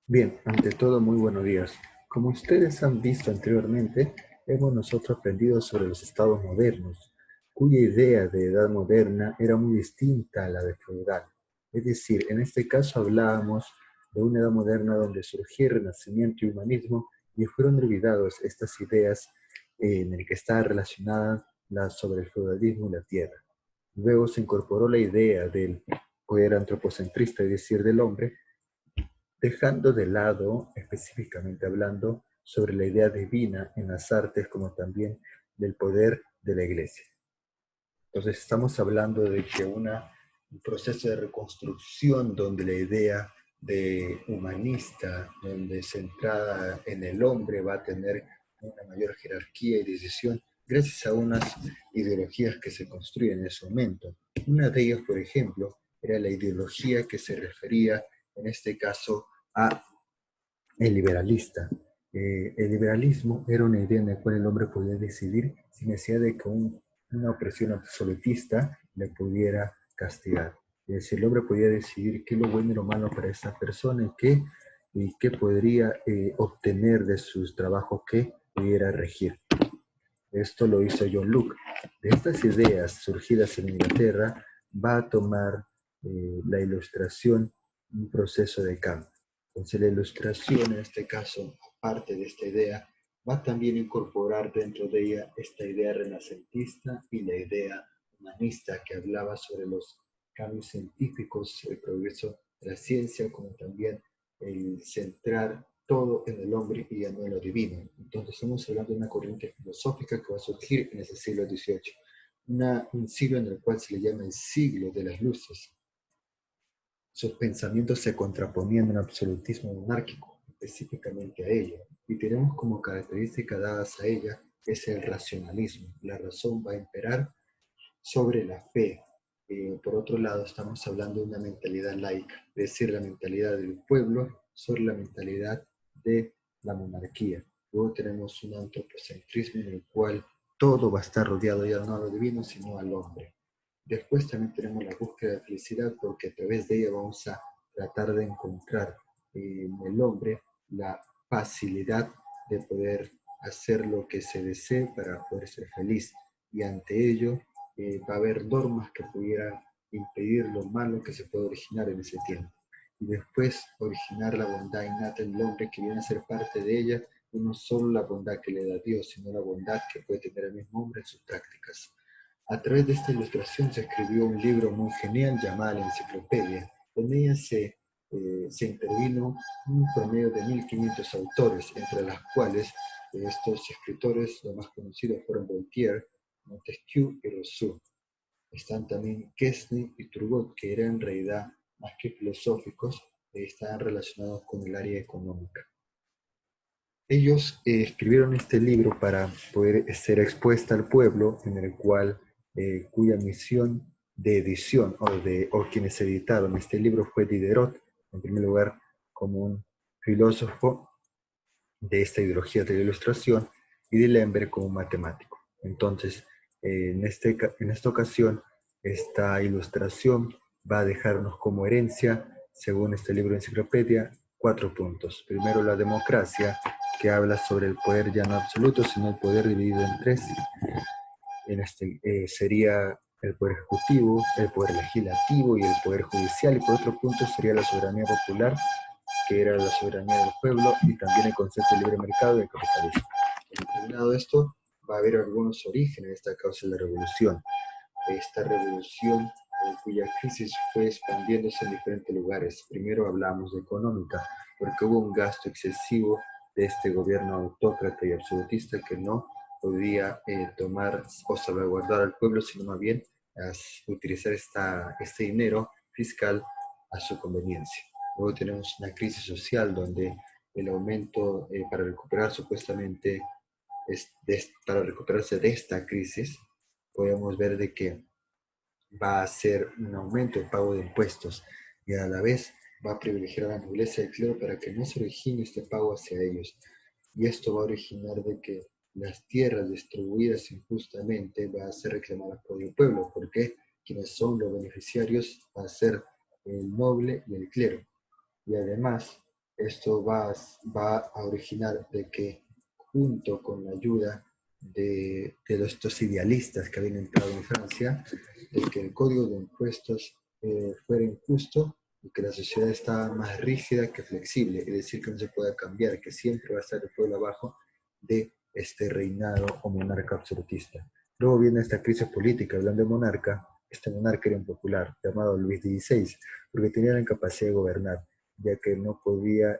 Bien, ante todo, muy buenos días. Como ustedes han visto anteriormente, hemos nosotros aprendido sobre los estados modernos, cuya idea de edad moderna era muy distinta a la de feudal. Es decir, en este caso hablábamos de una edad moderna donde surgió el Renacimiento y humanismo y fueron olvidadas estas ideas en el que está relacionada sobre el feudalismo y la tierra. Luego se incorporó la idea del poder antropocentrista, es decir, del hombre, dejando de lado, específicamente hablando, sobre la idea divina en las artes como también del poder de la iglesia. Entonces estamos hablando de que un proceso de reconstrucción donde la idea de humanista, donde centrada en el hombre va a tener una mayor jerarquía y decisión, gracias a unas ideologías que se construyen en ese momento. Una de ellas, por ejemplo, era la ideología que se refería, en este caso, a el liberalista. El liberalismo era una idea en la cual el hombre podía decidir sin necesidad de que una opresión absolutista le pudiera castigar. Es decir, el hombre podía decidir qué es lo bueno y lo malo para esa persona y qué podría obtener de sus trabajos que pudiera regir. Esto lo hizo John Locke. De estas ideas surgidas en Inglaterra va a tomar la ilustración un proceso de cambio. Entonces la ilustración, en este caso, aparte de esta idea, va también a incorporar dentro de ella esta idea renacentista y la idea humanista que hablaba sobre los cambios científicos, el progreso de la ciencia, como también el centrar todo en el hombre y ya no en lo divino. Entonces estamos hablando de una corriente filosófica que va a surgir en ese siglo XVIII, un siglo en el cual se le llama el siglo de las luces. Sus pensamientos se contraponían a un absolutismo monárquico, específicamente a ella, y tenemos como característica dadas a ella es el racionalismo. La razón va a imperar sobre la fe. Por otro lado, estamos hablando de una mentalidad laica, es decir, la mentalidad del pueblo sobre la mentalidad de la monarquía. Luego tenemos un antropocentrismo en el cual todo va a estar rodeado ya no a lo divino, sino al hombre. Después también tenemos la búsqueda de felicidad, porque a través de ella vamos a tratar de encontrar en el hombre la facilidad de poder hacer lo que se desee para poder ser feliz. Y ante ello va a haber normas que pudieran impedir lo malo que se puede originar en ese tiempo. Y después originar la bondad innata en el hombre que viene a ser parte de ella, y no solo la bondad que le da Dios, sino la bondad que puede tener el mismo hombre en sus prácticas. A través de esta ilustración se escribió un libro muy genial llamado La Enciclopedia. En ella se intervino un promedio de 1500 autores, entre las cuales estos escritores, los más conocidos fueron Voltaire, Montesquieu y Rousseau. Están también Quesnay y Turgot, que eran en realidad más que filosóficos, estaban relacionados con el área económica. Ellos escribieron este libro para poder ser expuesta al pueblo, en el cual, cuya misión de edición o quienes editaron este libro fue Diderot, en primer lugar, como un filósofo de esta ideología de la ilustración, y D'Alembert como un matemático. Entonces, en esta ocasión, esta ilustración va a dejarnos como herencia, según este libro de enciclopedia, 4 puntos. Primero, la democracia, que habla sobre el poder ya no absoluto, sino el poder dividido en tres. Sería el poder ejecutivo, el poder legislativo y el poder judicial. Y por otro punto sería la soberanía popular, que era la soberanía del pueblo, y también el concepto de libre mercado y el capitalismo. Terminado esto, va a haber algunos orígenes de esta causa de la revolución. Esta revolución, cuya crisis fue expandiéndose en diferentes lugares. Primero hablamos de económica, porque hubo un gasto excesivo de este gobierno autócrata y absolutista que no podía tomar o salvaguardar al pueblo, sino más bien utilizar este dinero fiscal a su conveniencia. Luego tenemos una crisis social donde el aumento para recuperar supuestamente, para recuperarse de esta crisis, podemos ver de que va a ser un aumento del pago de impuestos y a la vez va a privilegiar a la nobleza y el clero para que no se origine este pago hacia ellos. Y esto va a originar de que las tierras distribuidas injustamente van a ser reclamadas por el pueblo, porque quienes son los beneficiarios van a ser el noble y el clero. Y además Esto va a originar de que, junto con la ayuda de estos idealistas que habían entrado en Francia, de que el código de impuestos fuera injusto y que la sociedad estaba más rígida que flexible, es decir, que no se pueda cambiar, que siempre va a estar el pueblo abajo de este reinado o monarca absolutista. Luego viene esta crisis política, hablando de monarca, este monarca era impopular, llamado Luis XVI, porque tenía la incapacidad de gobernar, ya que no podía,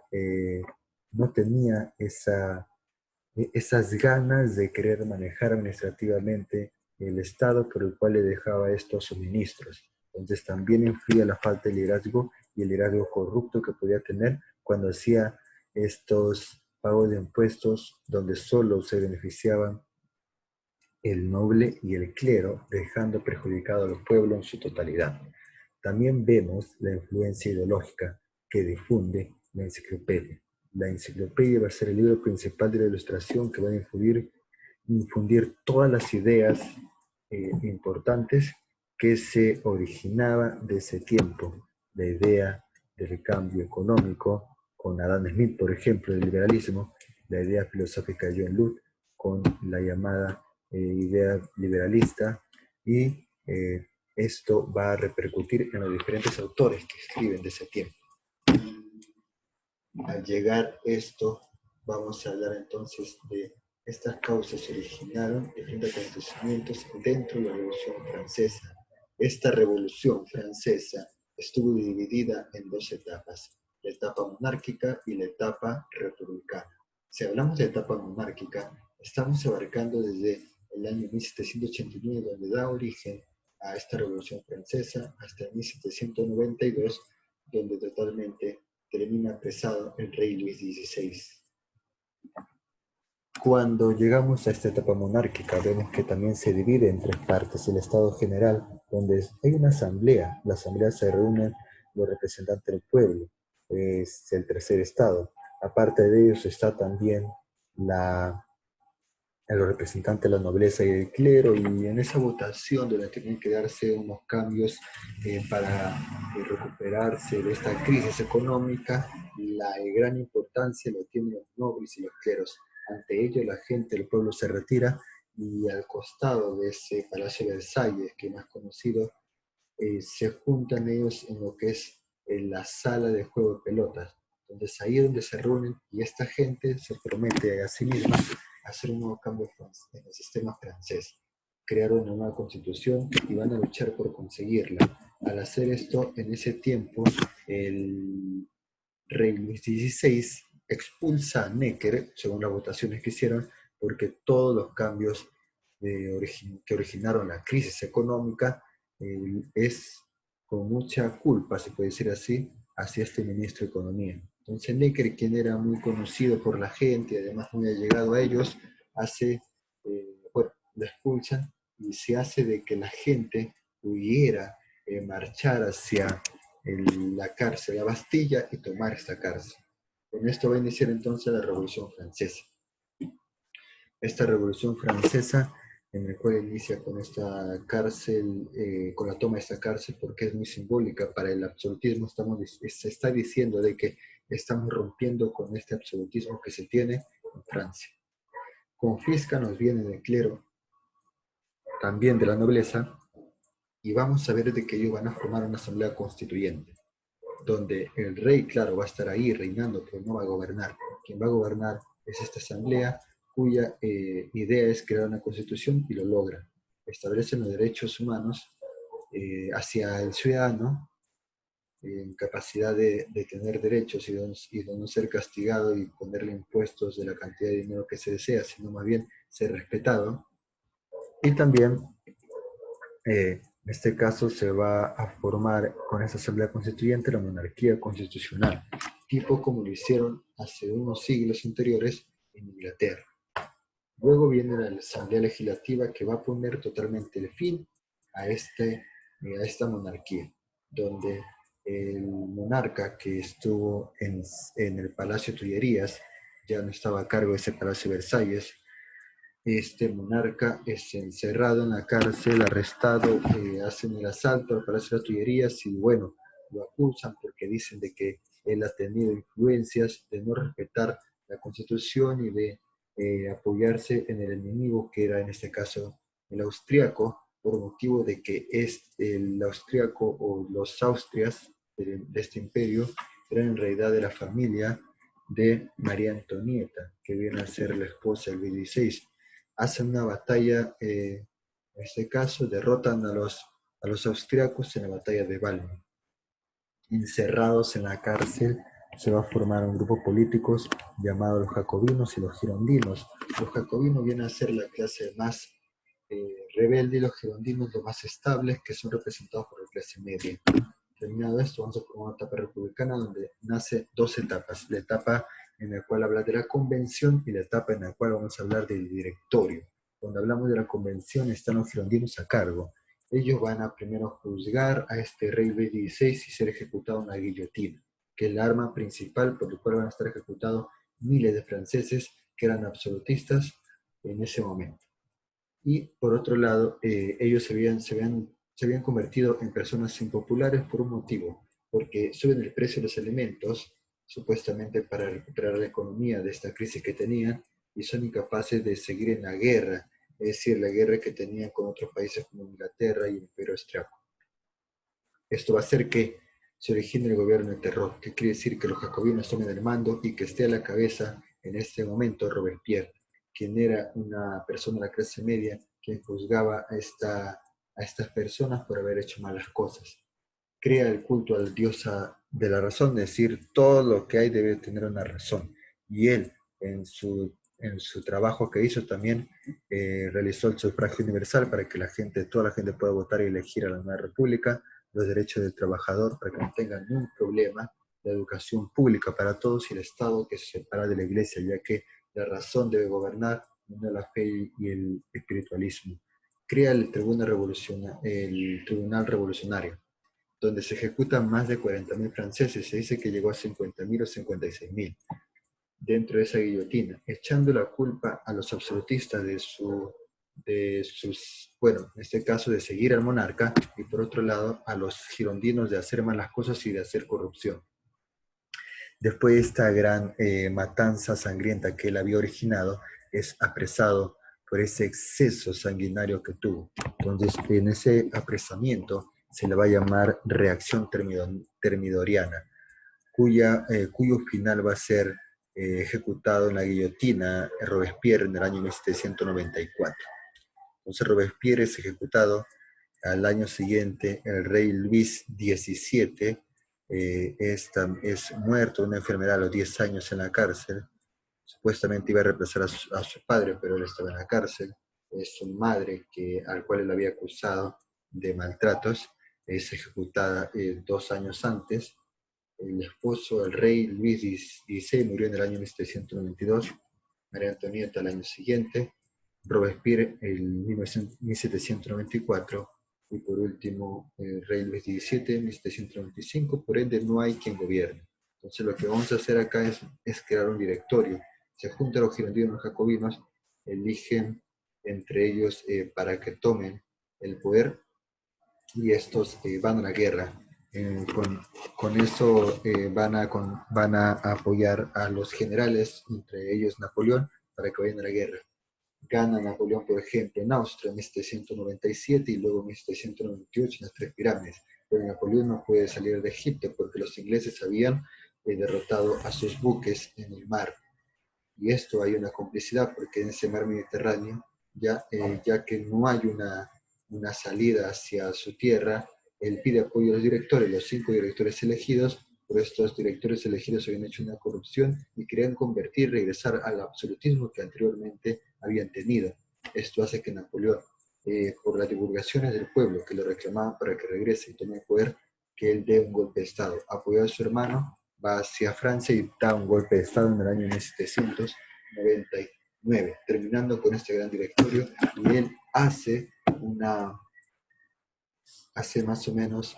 no tenía esas ganas de querer manejar administrativamente el Estado por el cual le dejaba estos suministros. Entonces también influía la falta de liderazgo y el liderazgo corrupto que podía tener cuando hacía estos pagos de impuestos donde solo se beneficiaban el noble y el clero, dejando perjudicado al pueblo en su totalidad. También vemos la influencia ideológica que difunde la enciclopedia. La enciclopedia va a ser el libro principal de la ilustración que va a infundir todas las ideas importantes que se originaban de ese tiempo. La idea del cambio económico, con Adam Smith, por ejemplo, del liberalismo, la idea filosófica de John Locke, con la llamada idea liberalista, y esto va a repercutir en los diferentes autores que escriben de ese tiempo. Al llegar esto, vamos a hablar entonces de estas causas que originaron diferentes acontecimientos dentro de la Revolución Francesa. Esta Revolución Francesa estuvo dividida en dos etapas, la etapa monárquica y la etapa republicana. Si hablamos de etapa monárquica, estamos abarcando desde el año 1789, donde da origen a esta Revolución Francesa, hasta el 1792, donde totalmente termina apresado el rey Luis XVI. Cuando llegamos a esta etapa monárquica, vemos que también se divide en tres partes el Estado General, donde hay una asamblea. La asamblea se reúnen los representantes del pueblo, es el tercer Estado. Aparte de ellos está también la a los representantes de la nobleza y el clero, y en esa votación donde tienen que darse unos cambios para recuperarse de esta crisis económica, la gran importancia lo tienen los nobles y los cleros. Ante ello la gente, el pueblo se retira, y al costado de ese Palacio de Versalles, que es más conocido, se juntan ellos en lo que es la sala de juego de pelotas. Entonces ahí es donde se reúnen, y esta gente se promete a sí misma hacer un nuevo cambio en el sistema francés. Crearon una nueva constitución y van a luchar por conseguirla. Al hacer esto, en ese tiempo, el rey Luis XVI expulsa a Necker, según las votaciones que hicieron, porque todos los cambios que originaron la crisis económica es con mucha culpa, se puede decir así, hacia este ministro de Economía. Entonces Necker, quien era muy conocido por la gente y además muy allegado a ellos, bueno, la expulsan, y se hace de que la gente pudiera marchar hacia la cárcel, la Bastilla, y tomar esta cárcel. Con esto va a iniciar entonces la Revolución Francesa. Esta Revolución Francesa, en la cual inicia con esta cárcel, con la toma de esta cárcel, porque es muy simbólica para el absolutismo. Se está diciendo de que estamos rompiendo con este absolutismo que se tiene en Francia. Confiscan los bienes del clero, también de la nobleza, y vamos a ver de que ellos van a formar una asamblea constituyente, donde el rey, claro, va a estar ahí reinando, pero no va a gobernar. Quien va a gobernar es esta asamblea, cuya idea es crear una constitución, y lo logra. Establecen los derechos humanos hacia el ciudadano, en capacidad de tener derechos y de no ser castigado y ponerle impuestos de la cantidad de dinero que se desea, sino más bien ser respetado. Y también en este caso se va a formar con esta asamblea constituyente la monarquía constitucional, tipo como lo hicieron hace unos siglos anteriores en Inglaterra. Luego viene la asamblea legislativa, que va a poner totalmente el fin a esta monarquía, donde el monarca que estuvo en el Palacio de Tullerías ya no estaba a cargo de ese Palacio de Versalles. Este monarca es encerrado en la cárcel, arrestado, hacen el asalto al Palacio de las Tullerías, y bueno, lo acusan porque dicen de que él ha tenido influencias de no respetar la Constitución y de apoyarse en el enemigo, que era en este caso el austriaco, por motivo de que el austriaco o los Austrias de este imperio eran en realidad de la familia de María Antonieta, que viene a ser la esposa del Luis XVI. Hacen una batalla, en este caso derrotan a los austriacos en la batalla de Valmy. Encerrados en la cárcel, se va a formar un grupo político llamado los jacobinos y los girondinos. Los jacobinos vienen a ser la clase más rebelde y los girondinos los más estables, que son representados por la clase media. Terminado esto, vamos a formar una etapa republicana donde nace dos etapas. La etapa en la cual habla de la convención y la etapa en la cual vamos a hablar del directorio. Cuando hablamos de la convención están los girondinos a cargo. Ellos van a primero juzgar a este rey Luis XVI y ser ejecutado en la guillotina, que es la arma principal por la cual van a estar ejecutados miles de franceses que eran absolutistas en ese momento. Y por otro lado, ellos se habían convertido en personas impopulares por un motivo, porque suben el precio de los alimentos, supuestamente para recuperar la economía de esta crisis que tenían, y son incapaces de seguir en la guerra, es decir, la guerra que tenían con otros países como Inglaterra y el Imperio Austriaco. Esto va a hacer que se origine el gobierno de terror, que quiere decir que los jacobinos tomen el mando y que esté a la cabeza en este momento Robespierre, quien era una persona de la clase media, quien juzgaba a estas personas por haber hecho malas cosas. Crea el culto al dios de la razón, es decir, todo lo que hay debe tener una razón. Y él, en su trabajo que hizo también, realizó el sufragio universal para que toda la gente pueda votar y elegir a la nueva república, los derechos del trabajador para que no tengan ningún problema, la educación pública para todos y el Estado que se separa de la iglesia, ya que la razón debe gobernar, no la fe y el espiritualismo. Crea el tribunal revolucionario, donde se ejecutan más de 40.000 franceses, se dice que llegó a 50.000 o 56.000 dentro de esa guillotina, echando la culpa a los absolutistas bueno, en este caso de seguir al monarca, y por otro lado a los girondinos de hacer malas cosas y de hacer corrupción. Después de esta gran matanza sangrienta que él había originado, es apresado por ese exceso sanguinario que tuvo. Entonces, en ese apresamiento se le va a llamar reacción termidoriana, cuyo final va a ser ejecutado en la guillotina Robespierre en el año 1794. Entonces Robespierre es ejecutado. Al año siguiente, el rey Luis XVII es muerto de una enfermedad a los 10 años en la cárcel. Supuestamente iba a reemplazar a su padre, pero él estaba en la cárcel. Su madre, al cual él había acusado de maltratos, es ejecutada 2 años antes. El esposo, el rey Luis XVI, murió en el año 1792, María Antonieta al año siguiente, Robespierre en 1794 y por último el rey Luis XVII en 1795, por ende no hay quien gobierne. Entonces lo que vamos a hacer acá es crear un directorio. Se juntan los girondinos y los jacobinos, eligen entre ellos para que tomen el poder y estos van a la guerra. Con eso van a apoyar a los generales, entre ellos Napoleón, para que vayan a la guerra. Gana Napoleón, por ejemplo, en Austria en 1797 y luego en 1798 en las Tres Pirámides. Pero Napoleón no puede salir de Egipto porque los ingleses habían derrotado a sus buques en el mar. Y esto hay una complicidad porque en ese mar Mediterráneo, ya que no hay una salida hacia su tierra, él pide apoyo a los directores, los 5 directores elegidos, pero estos directores elegidos habían hecho una corrupción y querían regresar al absolutismo que anteriormente habían tenido. Esto hace que Napoleón, por las divulgaciones del pueblo que lo reclamaban para que regrese y tome el poder, que él dé un golpe de Estado. Apoyado a su hermano, va hacia Francia y da un golpe de Estado en el año 1799, terminando con este gran directorio, y él hace más o menos,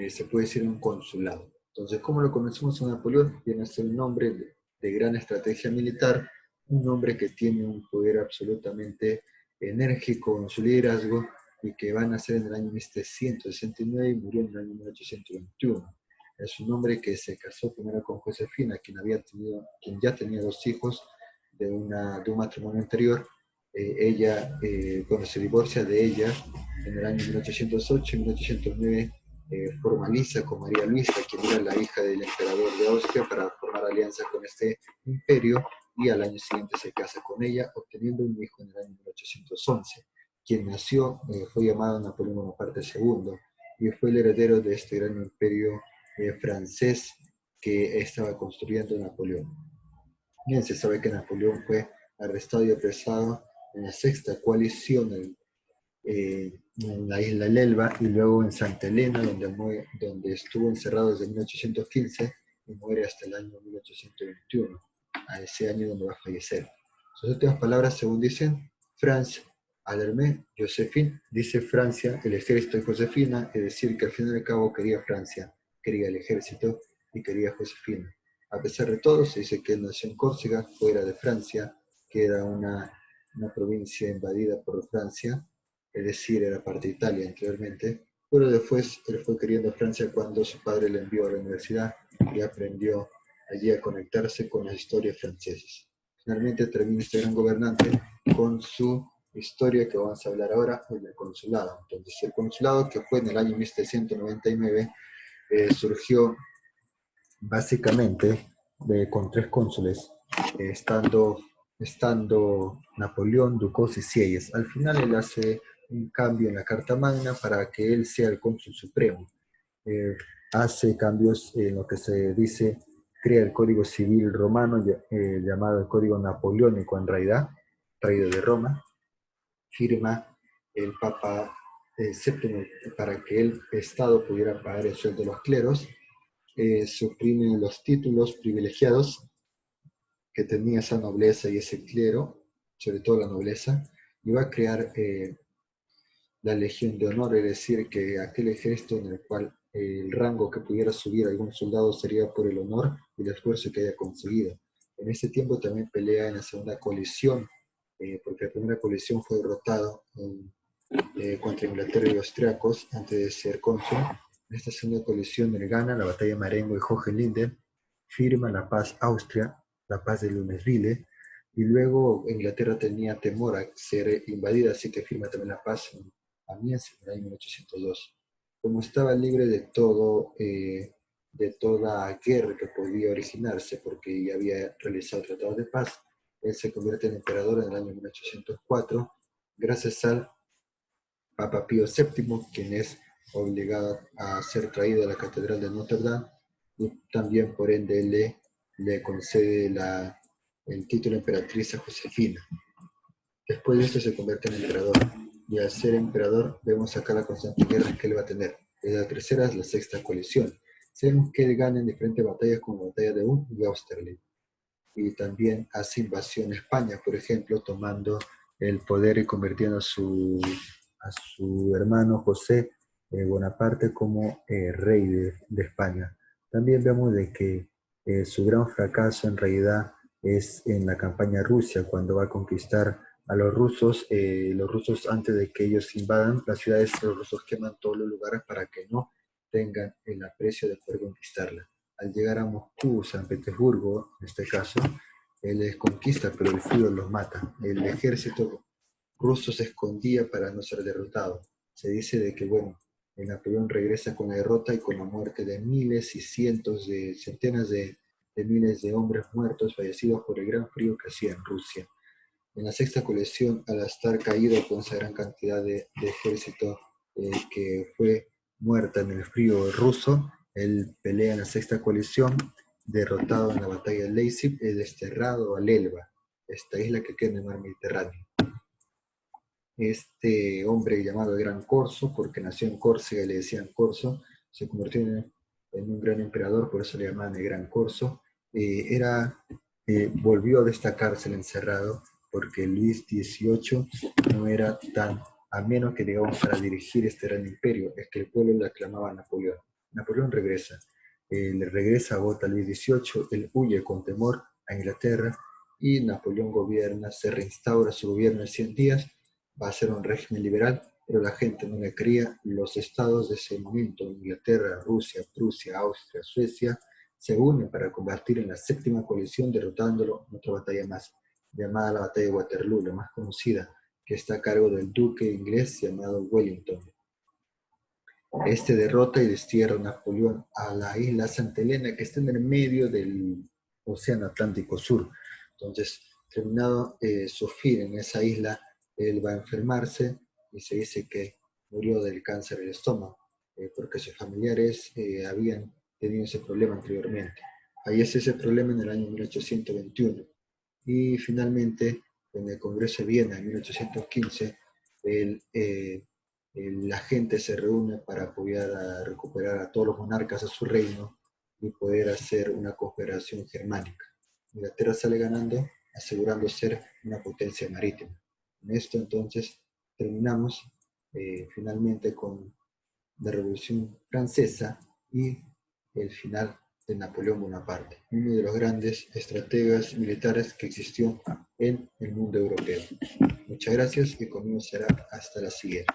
se puede decir, un consulado. Entonces, ¿cómo lo conocemos a Napoleón? Viene a ser un hombre de gran estrategia militar, un hombre que tiene un poder absolutamente enérgico en su liderazgo y que va a nacer en el año 1769 y murió en el año 1821. Es un hombre que se casó primero con Josefina, quien ya tenía 2 hijos de un matrimonio anterior. Ella, cuando se divorcia de ella, en el año 1808 y 1809, formaliza con María Luisa, quien era la hija del emperador de Austria, para formar alianza con este imperio, y al año siguiente se casa con ella, obteniendo un hijo en el año 1811. Quien nació fue llamado Napoleón Bonaparte II y fue el heredero de este gran imperio francés que estaba construyendo Napoleón. Bien, se sabe que Napoleón fue arrestado y apresado en la sexta coalición en la isla del Elba y luego en Santa Elena, donde estuvo encerrado desde 1815 y muere hasta el año 1821, a ese año donde va a fallecer. Sus últimas palabras, según dicen, France Alarmé, Josephine, dice Francia, el ejército de Josefina, es decir, que al fin y al cabo quería Francia, quería el ejército y quería Josefina. A pesar de todo, se dice que él nació en Córcega, fuera de Francia, que era una provincia invadida por Francia, es decir, era parte de Italia anteriormente, pero después él fue queriendo Francia cuando su padre le envió a la universidad y aprendió allí a conectarse con las historias francesas. Finalmente termina este gran gobernante con su historia que vamos a hablar ahora, el del consulado. Entonces, el consulado, que fue en el año 1799, surgió básicamente con 3 cónsules, estando Napoleón, Ducos y Sieyes. Al final él hace un cambio en la Carta Magna para que él sea el cónsul supremo. Hace cambios en lo que se dice, crea el Código Civil Romano, llamado el Código Napoleónico en realidad, traído de Roma. Firma el Papa VII para que el Estado pudiera pagar el sueldo de los cleros. Suprime los títulos privilegiados que tenía esa nobleza y ese clero, sobre todo la nobleza, y va a crear la Legión de Honor, es decir, que aquel ejército en el cual el rango que pudiera subir algún soldado sería por el honor y el esfuerzo que haya conseguido. En ese tiempo también pelea en la segunda coalición, porque la primera coalición fue derrotado contra Inglaterra y austriacos antes de ser cónsul. En esta segunda coalición él gana la batalla de Marengo y Hohenlinden, firma la paz Austria, la paz de Lunéville, y luego Inglaterra tenía temor a ser invadida, así que firma también la paz en Amiens en el año 1802. Como estaba libre de toda guerra que podía originarse, porque ya había realizado tratados de paz, él se convierte en emperador en el año 1804, gracias al Papa Pío VII, quien es obligado a ser traído a la Catedral de Notre Dame, y también por ende le concede el título de emperatriz a Josefina. Después de esto se convierte en emperador, y al ser emperador vemos acá la constante guerra que él va a tener. La tercera es la sexta coalición. Sabemos que él gana en diferentes batallas como la batalla de Ulm y Austerlitz, y también hace invasión a España, por ejemplo, tomando el poder y convirtiendo a su hermano José Bonaparte como rey de España. También vemos de que su gran fracaso en realidad es en la campaña Rusia, cuando va a conquistar a los rusos. Los rusos, antes de que ellos invadan las ciudades, los rusos queman todos los lugares para que no tengan el aprecio de poder conquistarla. Al llegar a Moscú, San Petersburgo, en este caso, él les conquista, pero el frío los mata. El ejército ruso se escondía para no ser derrotado. Se dice de que, bueno, Napoleón regresa con la derrota y con la muerte de miles y centenas de miles de hombres muertos, fallecidos por el gran frío que hacía en Rusia. En la sexta coalición, al estar caído con esa gran cantidad de ejército que fue muerta en el frío ruso, él pelea en la sexta coalición, derrotado en la batalla de Leipzig, es desterrado al Elba, esta isla que queda en el mar Mediterráneo. Este hombre llamado Gran Corso, porque nació en Córcega y le decían Corso, se convirtió en un gran emperador, por eso le llamaban el Gran Corso. Volvió de esta cárcel encerrado porque Luis XVIII no era tan ameno que digamos para dirigir este gran imperio, es que el pueblo le aclamaba a Napoleón. Napoleón regresa, le regresa a Bota Luis XVIII, él huye con temor a Inglaterra y Napoleón gobierna, se reinstaura su gobierno en 100 días, va a ser un régimen liberal pero la gente no le creía. Los estados de ese momento, Inglaterra, Rusia, Prusia, Austria, Suecia, se unen para combatir en la séptima coalición, derrotándolo en otra batalla más, llamada la batalla de Waterloo, la más conocida, que está a cargo del duque inglés llamado Wellington. Este derrota y destierra a Napoleón a la isla Santa Elena, que está en el medio del Océano Atlántico Sur. Entonces, terminado su fin en esa isla, él va a enfermarse y se dice que murió del cáncer del estómago, porque sus familiares habían tenido ese problema anteriormente. Fallece ese problema en el año 1821 y finalmente en el Congreso de Viena en 1815 él la gente se reúne para apoyar a recuperar a todos los monarcas a su reino y poder hacer una cooperación germánica. Inglaterra sale ganando, asegurando ser una potencia marítima. En esto entonces terminamos finalmente con la Revolución Francesa y el final de Napoleón Bonaparte, uno de los grandes estrategas militares que existió en el mundo europeo. Muchas gracias y conmigo será hasta la siguiente.